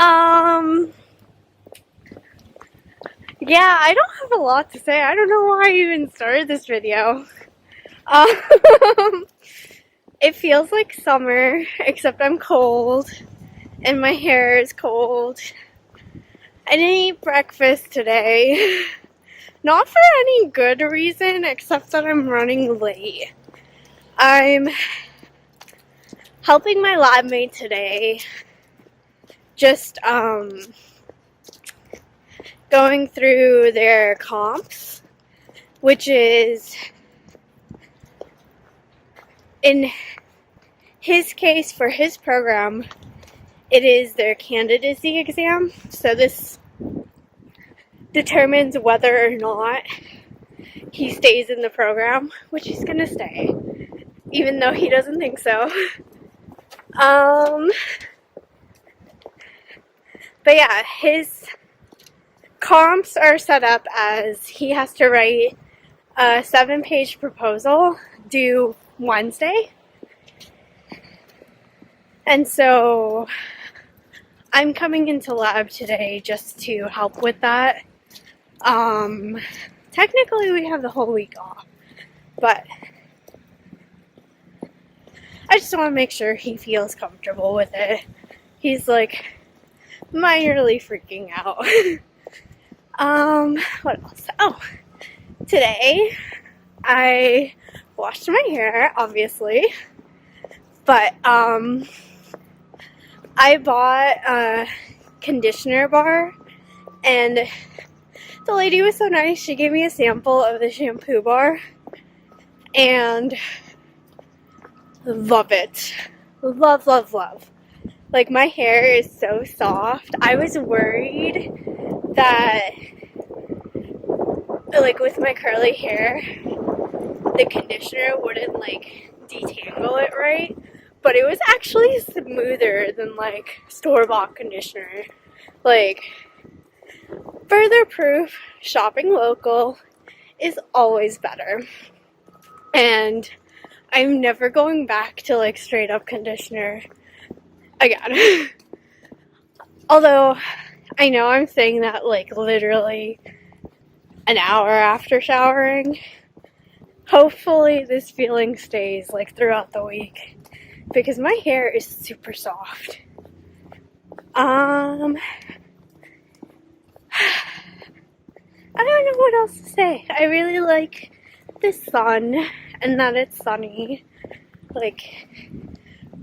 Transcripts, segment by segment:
um, yeah, I don't have a lot to say. I don't know why I even started this video. Um, it feels like summer, except I'm cold, and my hair is cold. I didn't eat breakfast today. Not for any good reason, except that I'm running late. I'm helping my lab mate today, just going through their comps, which is, in his case, for his program, it is their candidacy exam. So this determines whether or not he stays in the program, which he's gonna stay, even though he doesn't think so. But yeah, his comps are set up as he has to write a 7-page proposal due Wednesday. And so I'm coming into lab today just to help with that. Technically we have the whole week off, but I just want to make sure he feels comfortable with it. He's like minorly freaking out. What else? Oh, today I washed my hair, obviously, but I bought a conditioner bar, and the lady was so nice. She gave me a sample of the shampoo bar, and love it. Love, love, love. Like, my hair is so soft. I was worried that, like, with my curly hair, the conditioner wouldn't, like, detangle it right. But it was actually smoother than, like, store-bought conditioner. Like, further proof, shopping local is always better. And I'm never going back to, like, straight-up conditioner again. Although, I know I'm saying that, like, literally an hour after showering. Hopefully this feeling stays, like, throughout the week, because my hair is super soft. I don't know what else to say. I really like the sun, and that it's sunny. Like,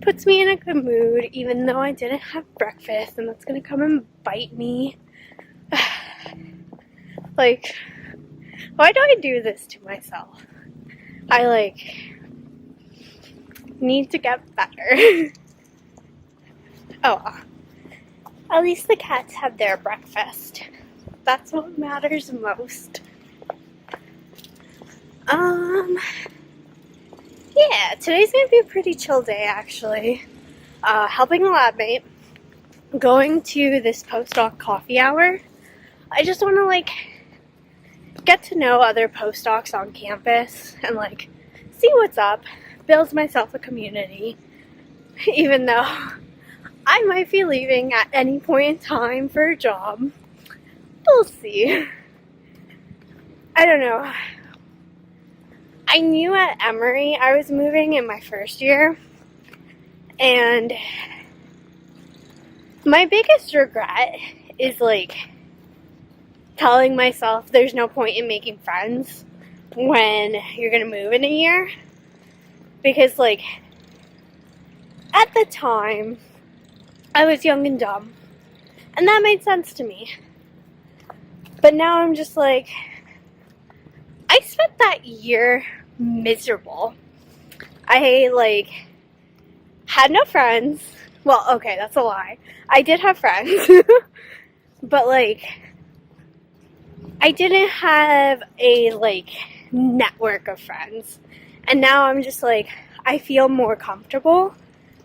puts me in a good mood, even though I didn't have breakfast, and that's gonna come and bite me. Like, why do I do this to myself? I, like, need to get better. Oh, at least the cats have their breakfast. That's what matters most. Yeah, today's gonna be a pretty chill day, actually. Helping a lab mate, going to this postdoc coffee hour. I just want to, like, get to know other postdocs on campus and, like, see what's up, build myself a community, even though I might be leaving at any point in time for a job. We'll see. I don't know. I knew at Emory I was moving in my first year, and my biggest regret is, like, telling myself there's no point in making friends when you're gonna move in a year. Because, like, at the time, I was young and dumb, and that made sense to me. But now I'm just like, I spent that year miserable. I, like, had no friends. Well, okay, that's a lie. I did have friends. But, like, I didn't have a, like, network of friends. And now I'm just like, I feel more comfortable,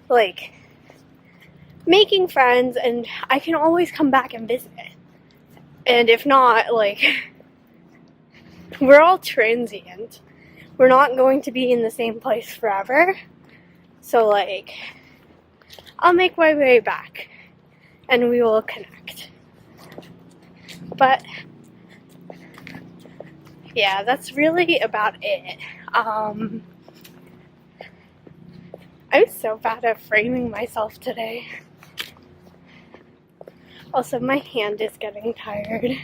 like, making friends, and I can always come back and visit. And if not, like, we're all transient. We're not going to be in the same place forever. So, like, I'll make my way back. and we will connect. But yeah, that's really about it. I'm so bad at framing myself today. Also, my hand is getting tired.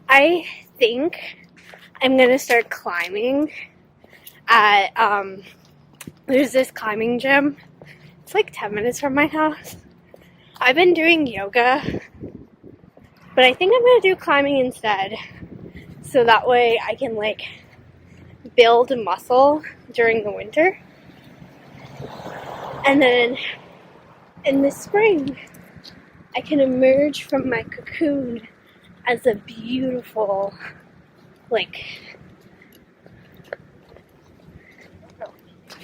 I think I'm gonna start climbing at, there's this climbing gym. It's like 10 minutes from my house. I've been doing yoga, but I think I'm gonna do climbing instead. So that way I can like build muscle during the winter. And then in the spring, I can emerge from my cocoon as a beautiful, like,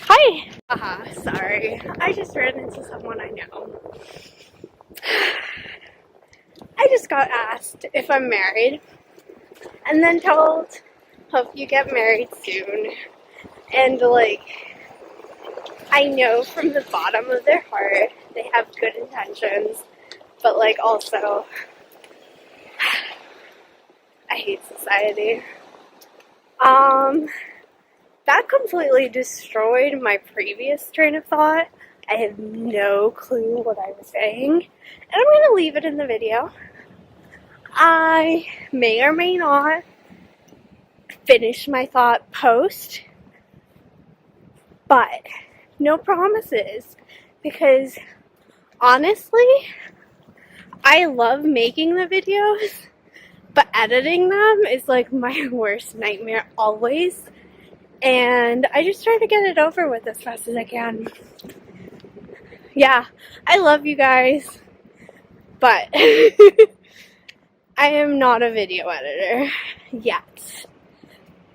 hi! Sorry. I just ran into someone I know. I just got asked if I'm married, and then told, hope you get married soon. And like, I know from the bottom of their heart they have good intentions, but like also, I hate society. That completely destroyed my previous train of thought. I have no clue what I was saying, and I'm going to leave it in the video. I may or may not finish my thought post, but no promises, because honestly, I love making the videos, but editing them is like my worst nightmare always. And I just try to get it over with as fast as I can. Yeah, I love you guys, but I am not a video editor yet.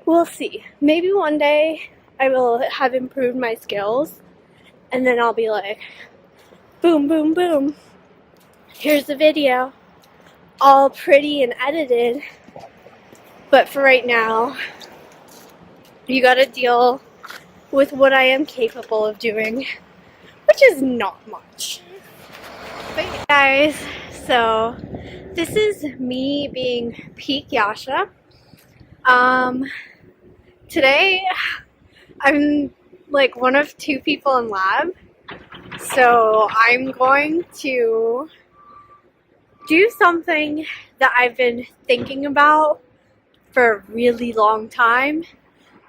We'll see. Maybe one day I will have improved my skills, and then I'll be like, boom, boom, boom. Here's the video, all pretty and edited. But for right now, you gotta deal with what I am capable of doing, which is not much. But guys, so this is me being peak Yasha. Today I'm like one of 2 people in lab, so I'm going to do something that I've been thinking about for a really long time.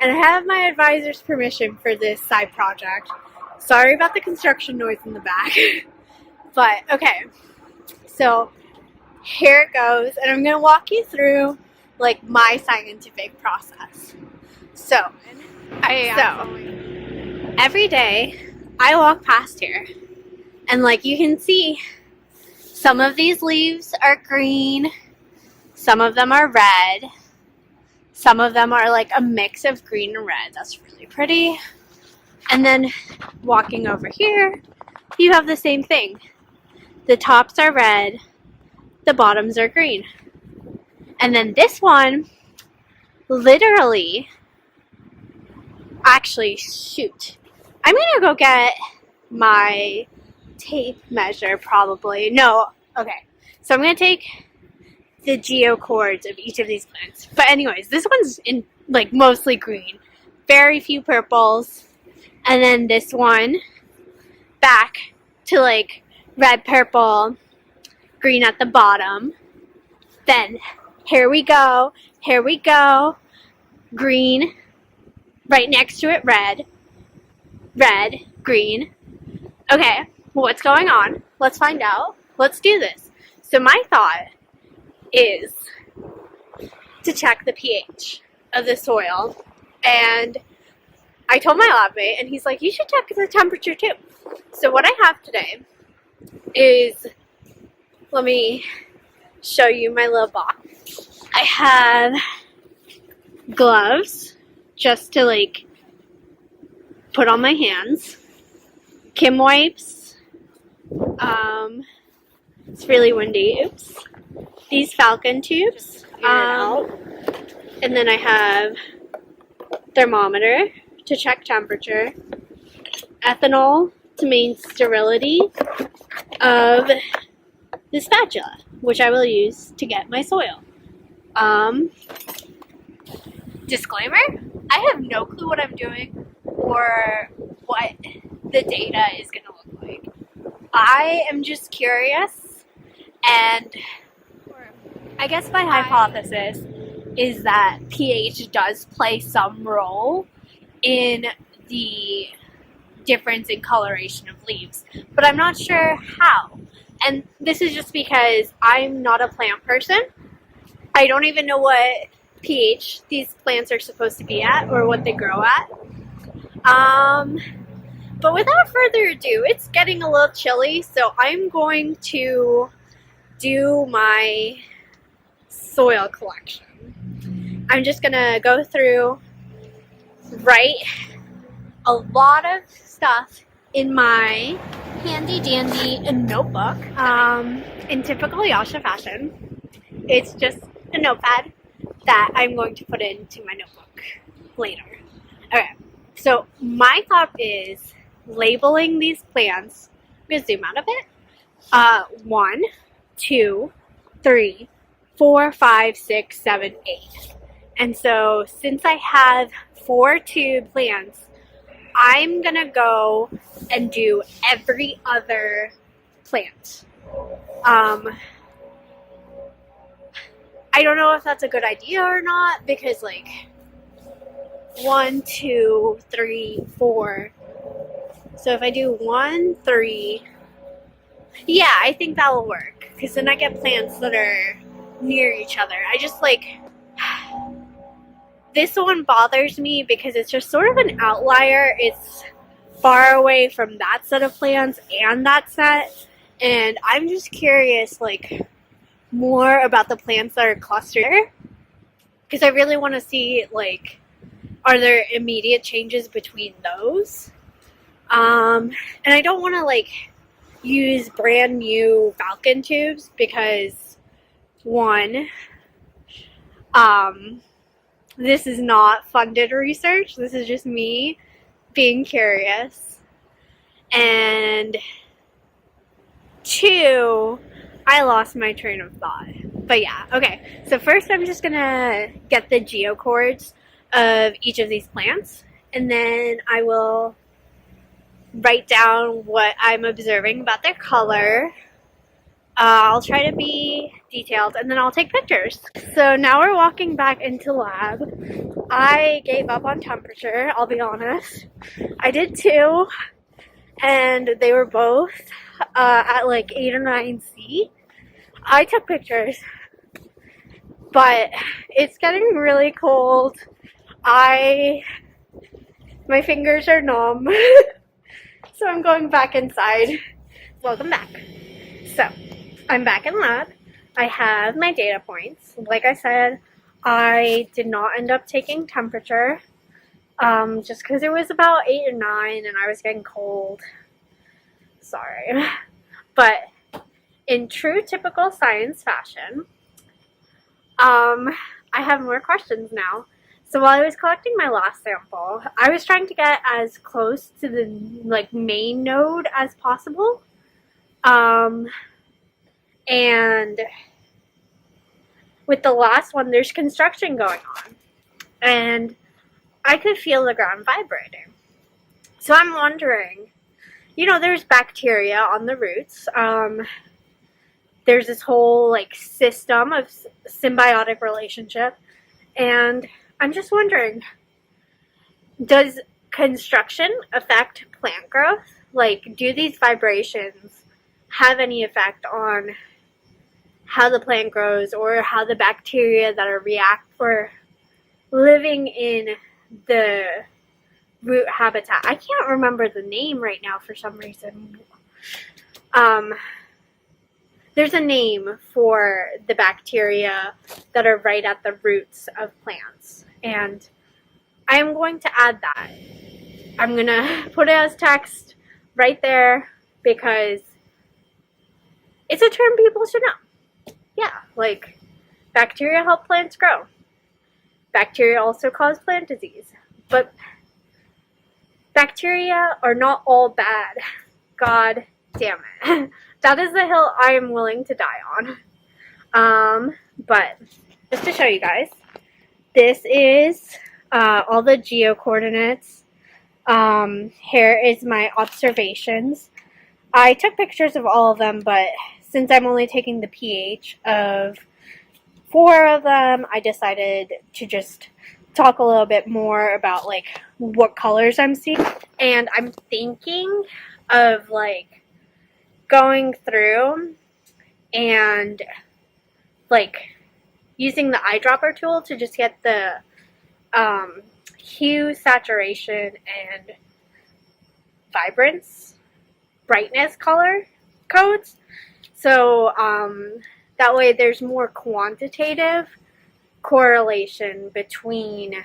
And I have my advisor's permission for this side project. Sorry about the construction noise in the back. But, okay. So, here it goes. And I'm going to walk you through, like, my scientific process. So, every day, I walk past here. And, like, you can see, some of these leaves are green. Some of them are red. Some of them are like a mix of green and red. That's really pretty. And then walking over here, you have the same thing. The tops are red, the bottoms are green. And then this one, literally, actually, shoot. I'm gonna go get my tape measure probably. No, okay. So I'm gonna take the geochords of each of these plants. But anyways, this one's in like mostly green. Very few purples. And then this one back to like red, purple, green at the bottom. Then here we go, green, right next to it red, red, green. Okay, what's going on? Let's find out. Let's do this. So my thought is to check the pH of the soil, and I told my lab mate, and he's like, you should check the temperature too. So what I have today is, let me show you my little box. I have gloves just to like put on my hands, Kim wipes, it's really windy, oops. These Falcon tubes, and then I have thermometer to check temperature, ethanol to maintain sterility, of the spatula, which I will use to get my soil. Disclaimer, I have no clue what I'm doing or what the data is going to look like. I am just curious, and I guess my hypothesis is that pH does play some role in the difference in coloration of leaves, but I'm not sure how. And this is just because I'm not a plant person. I don't even know what pH these plants are supposed to be at or what they grow at. But without further ado, it's getting a little chilly, so I'm going to do my soil collection. I'm just gonna go through, write a lot of stuff in my handy dandy notebook. In typical Yasha fashion, it's just a notepad that I'm going to put into my notebook later. Okay, so my thought is labeling these plants. I'm going to zoom out a bit. 1, 2, 3, 4, 5, 6, 7, 8. And so since I have 4 tube plants, I'm going to go and do every other plant. I don't know if that's a good idea or not, because like 1, 2, 3, 4. So if I do 1, 3, yeah, I think that will work, because then I get plants that are near each other. I just like, this one bothers me because it's just sort of an outlier. It's far away from that set of plants and that set, and I'm just curious, like, more about the plants that are clustered, because I really want to see, like, are there immediate changes between those? And I don't want to, like, use brand new falcon tubes because, one, this is not funded research. This is just me being curious. And 2, I lost my train of thought. But yeah, okay. So first I'm just gonna get the geocodes of each of these plants, and then I will write down what I'm observing about their color. I'll try to be detailed, and then I'll take pictures. So now we're walking back into lab. I gave up on temperature, I'll be honest. I did too, and they were both at like 8 or 9 C. I took pictures, but it's getting really cold. My fingers are numb, so I'm going back inside. Welcome back. So, I'm back in lab. I have my data points. Like I said, I did not end up taking temperature, just because it was about 8 or 9 and I was getting cold. Sorry. But in true typical science fashion, I have more questions now. So while I was collecting my last sample, I was trying to get as close to the like main node as possible. And with the last one, there's construction going on, and I could feel the ground vibrating. So I'm wondering, you know, there's bacteria on the roots. There's this whole like system of symbiotic relationship, and I'm just wondering, does construction affect plant growth? Like, do these vibrations have any effect on how the plant grows, or how the bacteria that are living in the root habitat? I can't remember the name right now for some reason. There's a name for the bacteria that are right at the roots of plants, and I am going to add that. I'm going to put it as text right there because it's a term people should know. Yeah, like, bacteria help plants grow. Bacteria also cause plant disease. But bacteria are not all bad. God damn it. That is the hill I am willing to die on. But just to show you guys, this is all the geo coordinates. Here is my observations. I took pictures of all of them, but since I'm only taking the pH of 4 of them, I decided to just talk a little bit more about like what colors I'm seeing. And I'm thinking of like going through and like using the eyedropper tool to just get the hue, saturation, and vibrance, brightness color codes. So that way there's more quantitative correlation between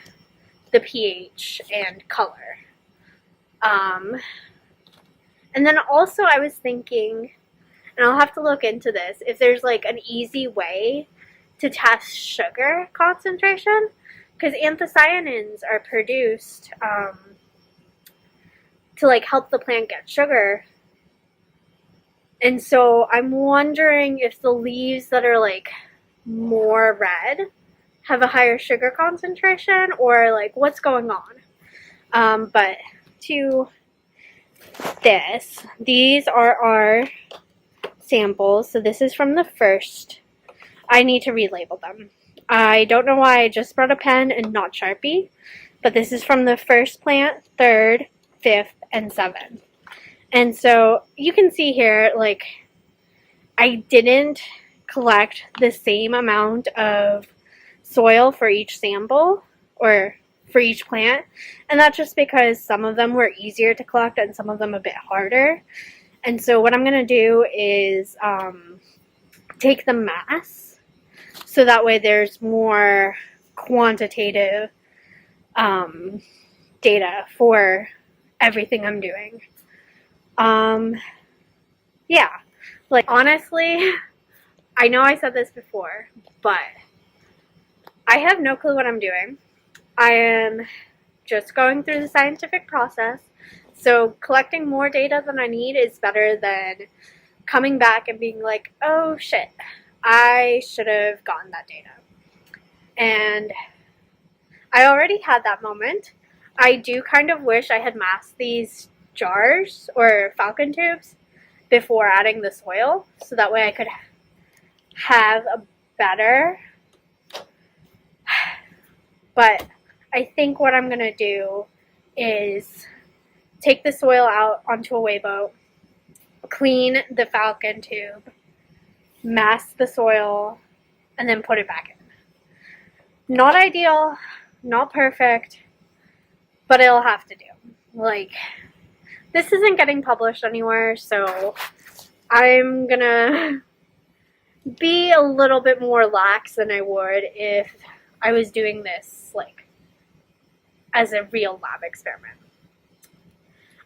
the pH and color. And then also I was thinking, and I'll have to look into this, if there's like an easy way to test sugar concentration, because anthocyanins are produced to like help the plant get sugar. And so I'm wondering if the leaves that are like more red have a higher sugar concentration, or like what's going on. But to this, these are our samples. So this is from the first. I need to relabel them. I don't know why I just brought a pen and not Sharpie, but this is from the first plant, 3rd, 5th, and 7th. And so you can see here, like, I didn't collect the same amount of soil for each sample or for each plant, and that's just because some of them were easier to collect and some of them a bit harder. And so what I'm going to do is take the mass, so that way there's more quantitative data for everything I'm doing. Yeah, like honestly, I know I said this before, but I have no clue what I'm doing. I am just going through the scientific process, so collecting more data than I need is better than coming back and being like, oh shit, I should have gotten that data. And I already had that moment. I do kind of wish I had masked these jars or falcon tubes before adding the soil, so that way I could have a better, but I think what I'm going to do is take the soil out onto a weigh boat, clean the falcon tube, mask the soil, and then put it back in. Not ideal, not perfect, but it'll have to do. Like, this isn't getting published anywhere, so I'm gonna be a little bit more lax than I would if I was doing this, like, as a real lab experiment.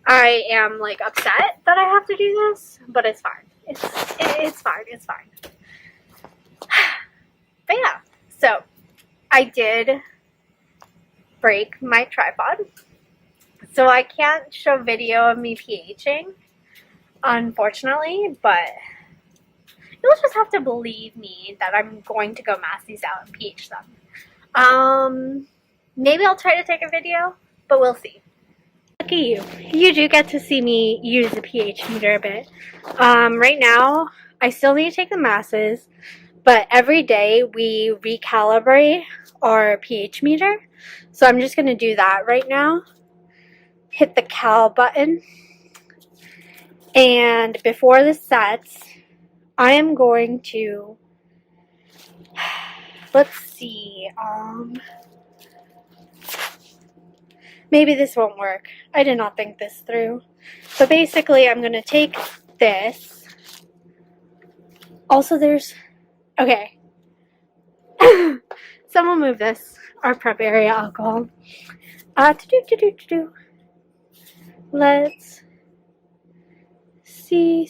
I am, like, upset that I have to do this, but it's fine. It's fine. It's fine. But yeah, so I did break my tripod, so I can't show video of me pHing, unfortunately, but you'll just have to believe me that I'm going to go mask these out and pH them. Maybe I'll try to take a video, but we'll see. Look at you. You do get to see me use the pH meter a bit. Right now, I still need to take the masses, but every day we recalibrate our pH meter. So I'm just going to do that right now. Hit the cal button. And before this sets, I am going to, let's see, maybe this won't work. I did not think this through. But basically, I'm going to take this. Also, there's, okay. Someone move this, our prep area alcohol. Let's see.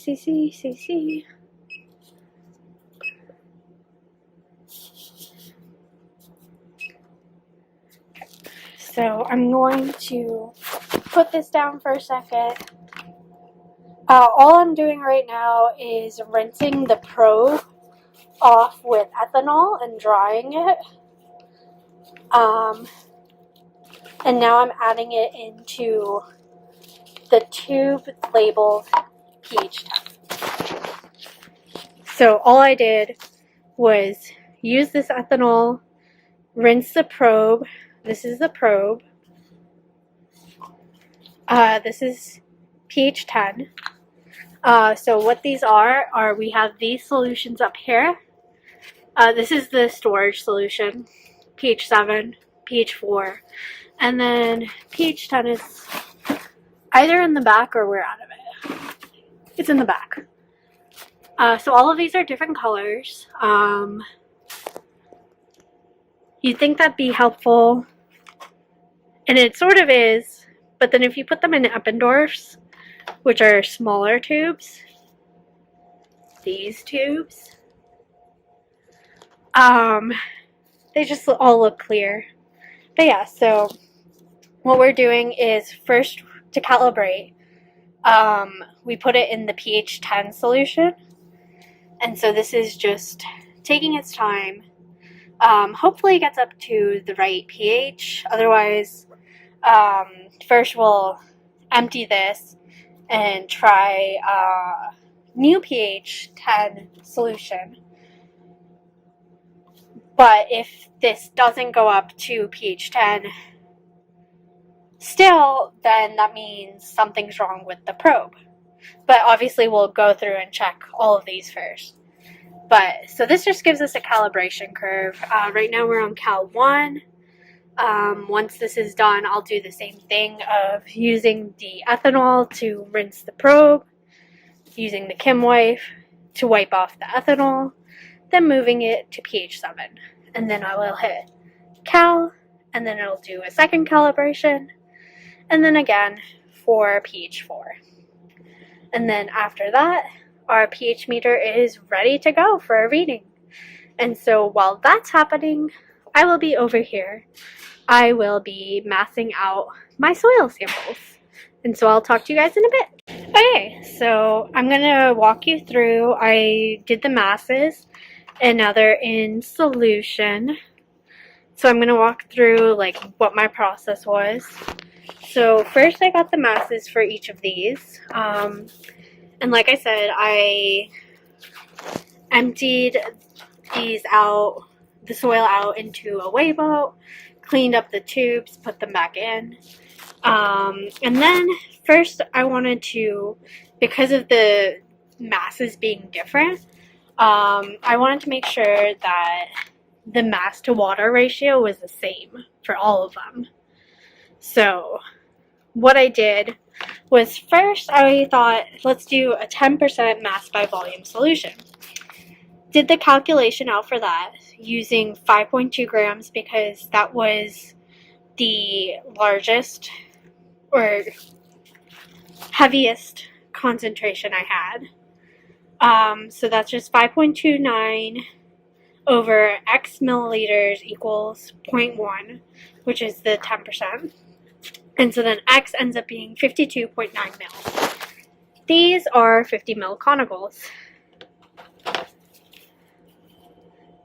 So I'm going to put this down for a second. All I'm doing right now is rinsing the probe off with ethanol and drying it. And now I'm adding it into the tube labeled pH 10. So all I did was use this ethanol, rinse the probe. This is the probe. This is pH 10. So what these are we have these solutions up here. This is the storage solution, pH 7, pH 4, and then pH 10 is either in the back or we're out of it. It's in the back. So all of these are different colors. You'd think that'd be helpful, and it sort of is, but then if you put them in Eppendorfs, which are smaller tubes, these tubes, they just all look clear. But yeah, so what we're doing is first to calibrate, we put it in the pH 10 solution, and so this is just taking its time. Hopefully it gets up to the right pH. Otherwise, first we'll empty this and try new pH 10 solution. But if this doesn't go up to pH 10 still, then that means something's wrong with the probe. But obviously we'll go through and check all of these first. But so this just gives us a calibration curve. Right now we're on Cal 1. Once this is done, I'll do the same thing of using the ethanol to rinse the probe, using the Kim wipe to wipe off the ethanol, then moving it to pH 7. And then I will hit Cal, and then it'll do a second calibration, and then again for pH 4. And then after that, our pH meter is ready to go for a reading. And so while that's happening, I will be over here. I will be massing out my soil samples. And so I'll talk to you guys in a bit. Okay, so I'm going to walk you through. I did the masses, and now they're in solution. So I'm going to walk through like what my process was. So first I got the masses for each of these. And like I said, I emptied these out, the soil out into a weigh boat, cleaned up the tubes, put them back in. And then first I wanted to, because of the masses being different, I wanted to make sure that the mass to water ratio was the same for all of them. So what I did was first I thought, let's do a 10% mass by volume solution. Did the calculation out for that using 5.2 grams because that was the largest or heaviest concentration I had. So that's just 5.29 over X milliliters equals 0.1, which is the 10%. And so then X ends up being 52.9 mils. These are 50 mil conicals.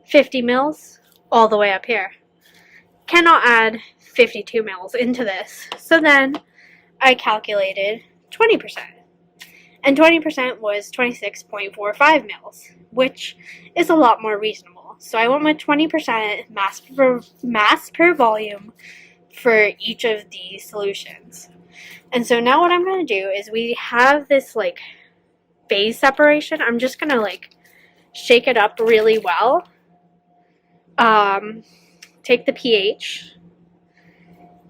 50 mils all the way up here. Cannot add 52 mils into this. So then I calculated 20%. And 20% was 26.45 mils, which is a lot more reasonable. So I went with 20% mass per volume for each of these solutions. And so now what I'm going to do is we have this like phase separation. I'm just going to like shake it up really well. Take the pH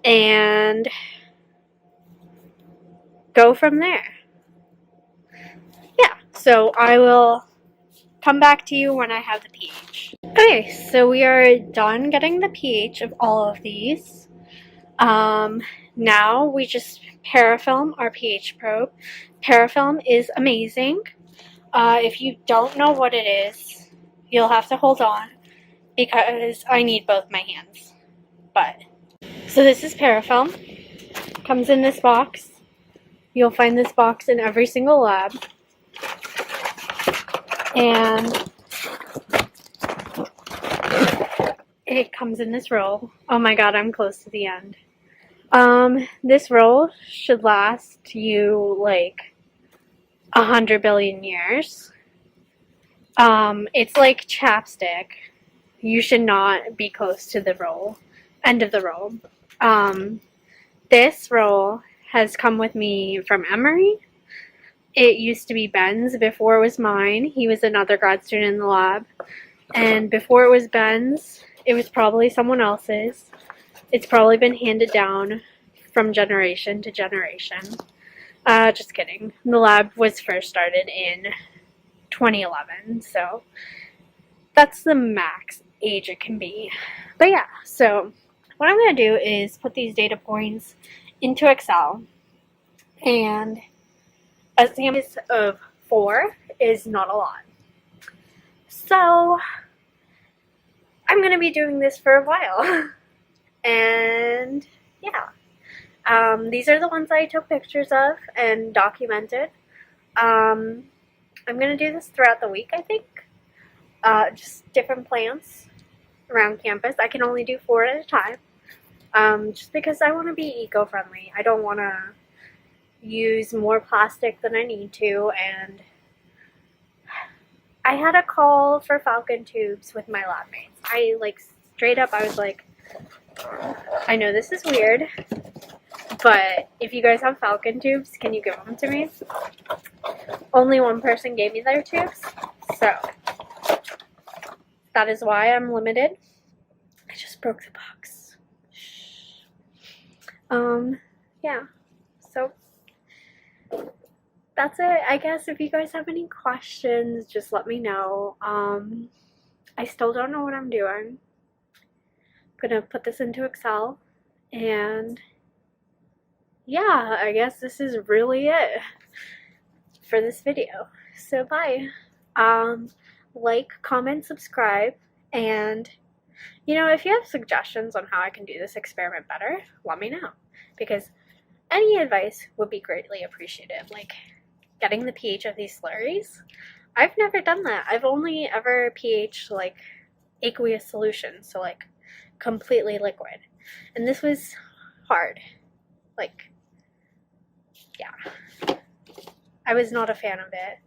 and go from there. Yeah, so I will come back to you when I have the pH. Okay, so we are done getting the pH of all of these. Now we just parafilm our pH probe. Parafilm is amazing. If you don't know what it is, you'll have to hold on because I need both my hands. So this is parafilm. Comes in this box. You'll find this box in every single lab. And it comes in this roll. Oh my god, I'm close to the end. This roll should last you like 100 billion years. It's like chapstick. You should not be close to the roll, end of the roll. This roll has come with me from Emory. It used to be Ben's before it was mine. He was another grad student in the lab. And before it was Ben's, it was probably someone else's. It's probably been handed down from generation to generation. Just kidding. The lab was first started in 2011, so that's the max age it can be. But yeah, so what I'm going to do is put these data points into Excel, and a sample of 4 is not a lot. So I'm going to be doing this for a while. And yeah, these are the ones I took pictures of and documented. I'm going to do this throughout the week, I think. Just different plants around campus. I can only do 4 at a time. Just because I want to be eco-friendly. I don't want to use more plastic than I need to, and I had a call for falcon tubes with my lab mates. I straight up, I was like, I know this is weird, but if you guys have falcon tubes, can you give them to me? Only one person gave me their tubes, so that is why I'm limited. I just broke the box. Yeah, so that's it. I guess if you guys have any questions, just let me know. I still don't know what I'm doing. I'm gonna put this into Excel, and yeah, I guess this is really it for this video. So bye. Like, comment, subscribe, and if you have suggestions on how I can do this experiment better, let me know, because any advice would be greatly appreciated. Like getting the pH of these slurries, I've never done that. I've only ever pH aqueous solutions, so completely liquid, and this was hard. Yeah, I was not a fan of it.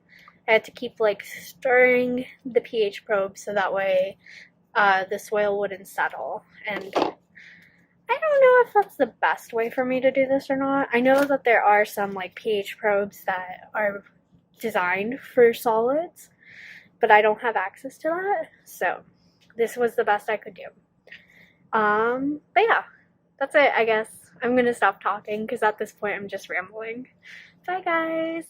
I had to keep stirring the pH probe so that way the soil wouldn't settle, and I don't know if that's the best way for me to do this or not. I know that there are some pH probes that are designed for solids, but I don't have access to that, so this was the best I could do. But yeah, that's it, I guess. I'm gonna stop talking because at this point I'm just rambling. Bye guys!